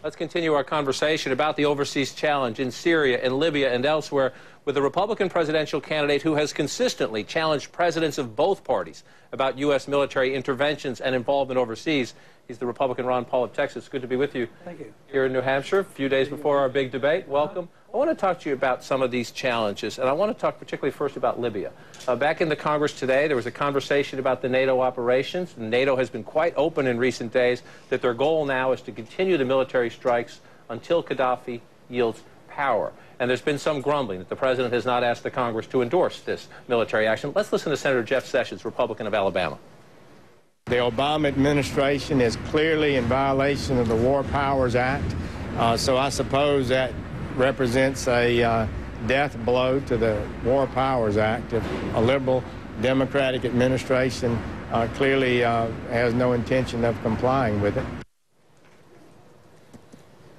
Let's continue our conversation about the overseas challenge in Syria, in Libya, and elsewhere with the Republican presidential candidate who has consistently challenged presidents of both parties about U.S. military interventions and involvement overseas. He's the Republican Ron Paul of Texas. Good to be with you. Thank you. Here in New Hampshire, a few days before our big debate. Welcome. I want to talk to you about some of these challenges, and I want to talk particularly first about Libya. Back in the Congress today, there was a conversation about the NATO operations. NATO has been quite open in recent days that their goal now is to continue the military strikes until Gaddafi yields power. And there's been some grumbling that the president has not asked the Congress to endorse this military action. Let's listen to Senator Jeff Sessions, Republican of Alabama. The Obama administration is clearly in violation of the War Powers Act, so I suppose that represents a death blow to the War Powers Act. If a liberal Democratic administration clearly has no intention of complying with it.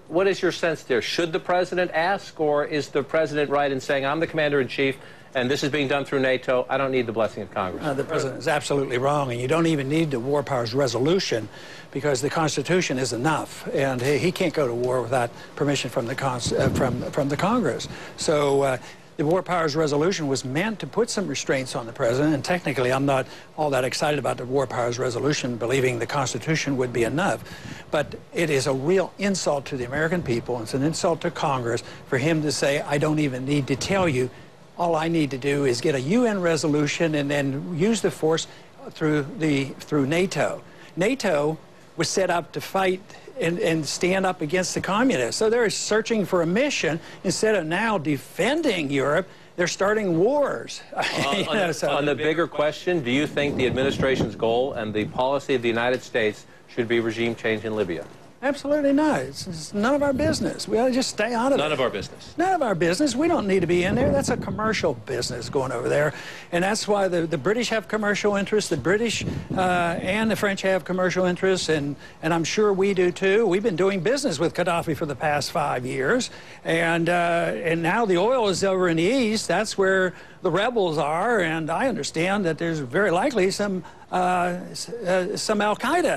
What is your sense there? Should the president ask, or is the president right in saying, I'm the commander-in-chief, and this is being done through NATO, I don't need the blessing of Congress? The president is absolutely wrong, and you don't even need the War Powers Resolution because the Constitution is enough, and he can't go to war without permission from the Congress. So the War Powers Resolution was meant to put some restraints on the president, and technically I'm not all that excited about the War Powers Resolution, believing the Constitution would be enough. But it is a real insult to the American people. It's an insult to Congress for him to say, I don't even need to tell you. All I need to do is get a UN resolution and then use the force through NATO. NATO was set up to fight and stand up against the communists. So they're searching for a mission. Instead of now defending Europe, they're starting wars. On the bigger question, do you think the administration's goal and the policy of the United States should be regime change in Libya? Absolutely not. It's none of our business. We ought to just stay out of it. None of our business. None of our business. We don't need to be in there. That's a commercial business going over there. And that's why the British have commercial interests. The British and the French have commercial interests, and I'm sure we do too. We've been doing business with Gaddafi for the past 5 years. And now the oil is over in the east. That's where the rebels are, and I understand that there's very likely some al-Qaeda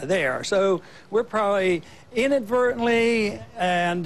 there. So we're probably inadvertently and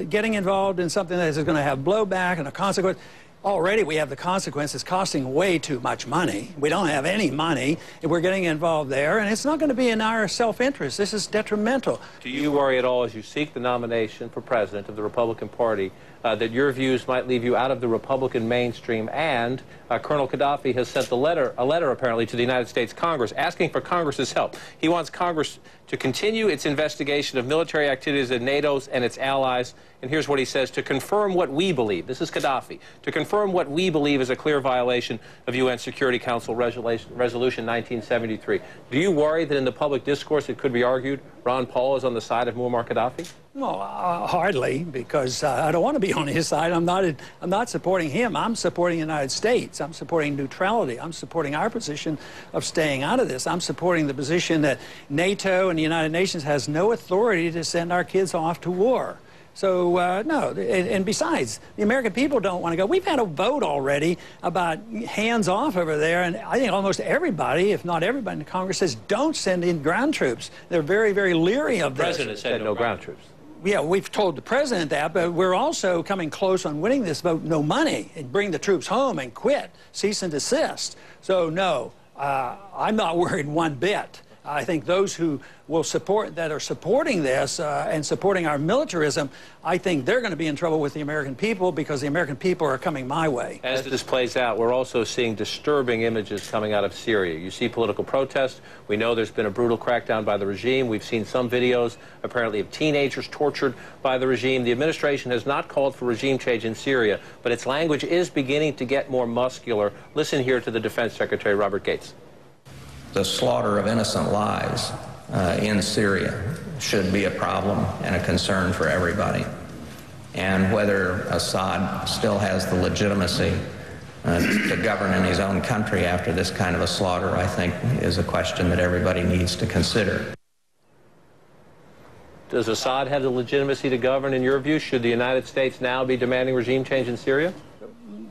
getting involved in something that is going to have blowback and a consequence. Already we have the consequence. It's costing way too much money. We don't have any money, and we're getting involved there, and it's not going to be in our self-interest. This is detrimental. Do you worry at all as you seek the nomination for president of the Republican Party that your views might leave you out of the Republican mainstream? And Colonel Gaddafi has sent a letter apparently to the United States Congress asking for Congress's help. He wants Congress to continue its investigation of military activities of NATO's and its allies. And here's what he says: to confirm what we believe, this is Gaddafi, to confirm what we believe is a clear violation of UN Security Council Resolution 1973. Do you worry that in the public discourse it could be argued Ron Paul is on the side of Muammar Gaddafi? Well, hardly, because I don't want to be on his side. I'm not supporting him. I'm supporting the United States. I'm supporting neutrality. I'm supporting our position of staying out of this. I'm supporting the position that NATO and the United Nations has no authority to send our kids off to war. So, no, and besides, the American people don't want to go. We've had a vote already about hands off over there, and I think almost everybody, if not everybody in the Congress, says don't send in ground troops. They're very, very leery of this. The president said no ground troops. Yeah, we've told the president that, but we're also coming close on winning this vote, no money, and bring the troops home and quit, cease and desist. So, no, I'm not worried one bit. I think those who will support, that are supporting this and supporting our militarism, I think they're going to be in trouble with the American people because the American people are coming my way. As this plays out, we're also seeing disturbing images coming out of Syria. You see political protests. We know there's been a brutal crackdown by the regime. We've seen some videos, apparently, of teenagers tortured by the regime. The administration has not called for regime change in Syria, but its language is beginning to get more muscular. Listen here to the Defense Secretary, Robert Gates. The slaughter of innocent lives in Syria should be a problem and a concern for everybody. And whether Assad still has the legitimacy to govern in his own country after this kind of a slaughter, I think, is a question that everybody needs to consider. Does Assad have the legitimacy to govern, in your view? Should the United States now be demanding regime change in Syria?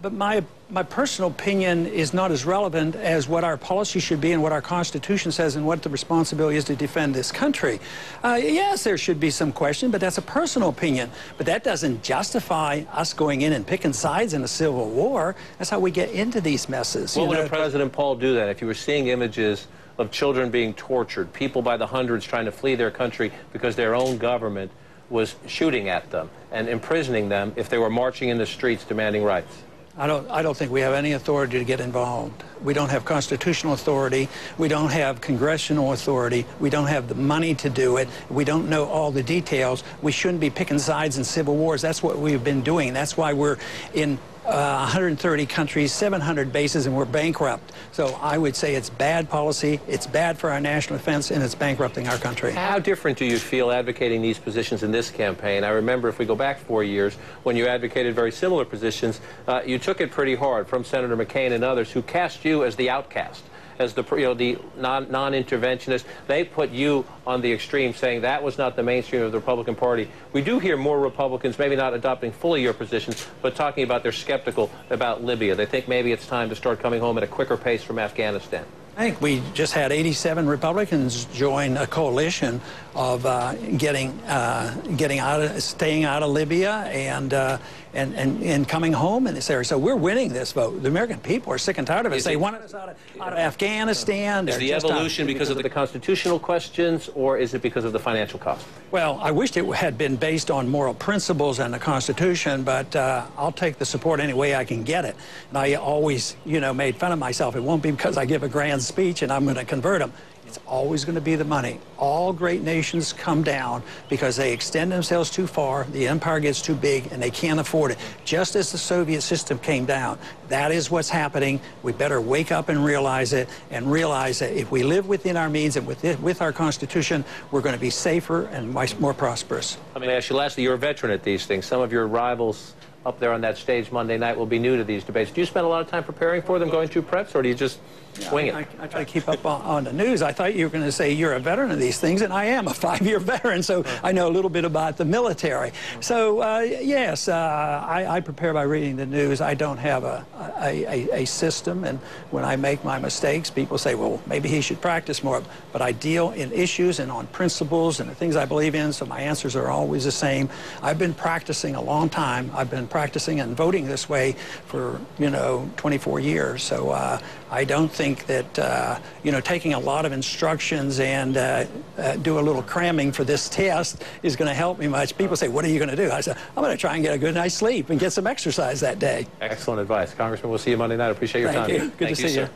but my personal opinion is not as relevant as what our policy should be and what our Constitution says and what the responsibility is to defend this country. Yes, there should be some question, but that's a personal opinion. But that doesn't justify us going in and picking sides in a civil war. That's how we get into these messes. What would President Paul do then if you were seeing images of children being tortured, people by the hundreds trying to flee their country because their own government was shooting at them and imprisoning them if they were marching in the streets demanding rights? I don't think we have any authority to get involved. We don't have constitutional authority. We don't have congressional authority. We don't have the money to do it. We don't know all the details. We shouldn't be picking sides in civil wars. That's what we've been doing. That's why we're in 130 countries, 700 bases, and we're bankrupt. So I would say it's bad policy, it's bad for our national defense, and it's bankrupting our country. How different do you feel advocating these positions in this campaign? I remember, if we go back 4 years, when you advocated very similar positions, you took it pretty hard from Senator McCain and others who cast you as the outcast, as the non-interventionist. They put you on the extreme, saying that was not the mainstream of the Republican Party. We do hear more Republicans, maybe not adopting fully your positions, but talking about they're skeptical about Libya. They think maybe it's time to start coming home at a quicker pace from Afghanistan. I think we just had 87 Republicans join a coalition of staying out of Libya and coming home in this area. So we're winning this vote. The American people are sick and tired of it. They wanted us out of Afghanistan. Is the evolution because of the constitutional questions, or is it because of the financial cost? Well, I wished it had been based on moral principles and the Constitution, but I'll take the support any way I can get it. And I always, made fun of myself. It won't be because I give a grand speech and I'm going to convert them. It's always going to be the money. All great nations come down because they extend themselves too far, the empire gets too big, and they can't afford it. Just as the Soviet system came down, that is what's happening. We better wake up and realize it, and realize that if we live within our means and with our Constitution, we're going to be safer and more prosperous. Let me ask you lastly, you're a veteran at these things. Some of your rivals up there on that stage Monday night will be new to these debates. Do you spend a lot of time preparing for them, going through preps, or do you just wing it? I try to keep up on the news. I thought you were going to say you're a veteran of these things, and I am a 5-year veteran, so I know a little bit about the military. So, yes, I prepare by reading the news. I don't have a system, and when I make my mistakes, people say, well, maybe he should practice more. But I deal in issues and on principles and the things I believe in, so my answers are always the same. I've been practicing a long time. I've been practicing and voting this way for, 24 years. So I don't think that, taking a lot of instructions and do a little cramming for this test is going to help me much. People say, what are you going to do? I said, I'm going to try and get a good night's sleep and get some exercise that day. Excellent advice. Congressman, we'll see you Monday night. I appreciate your time. Thank you. Good to see you. Sir.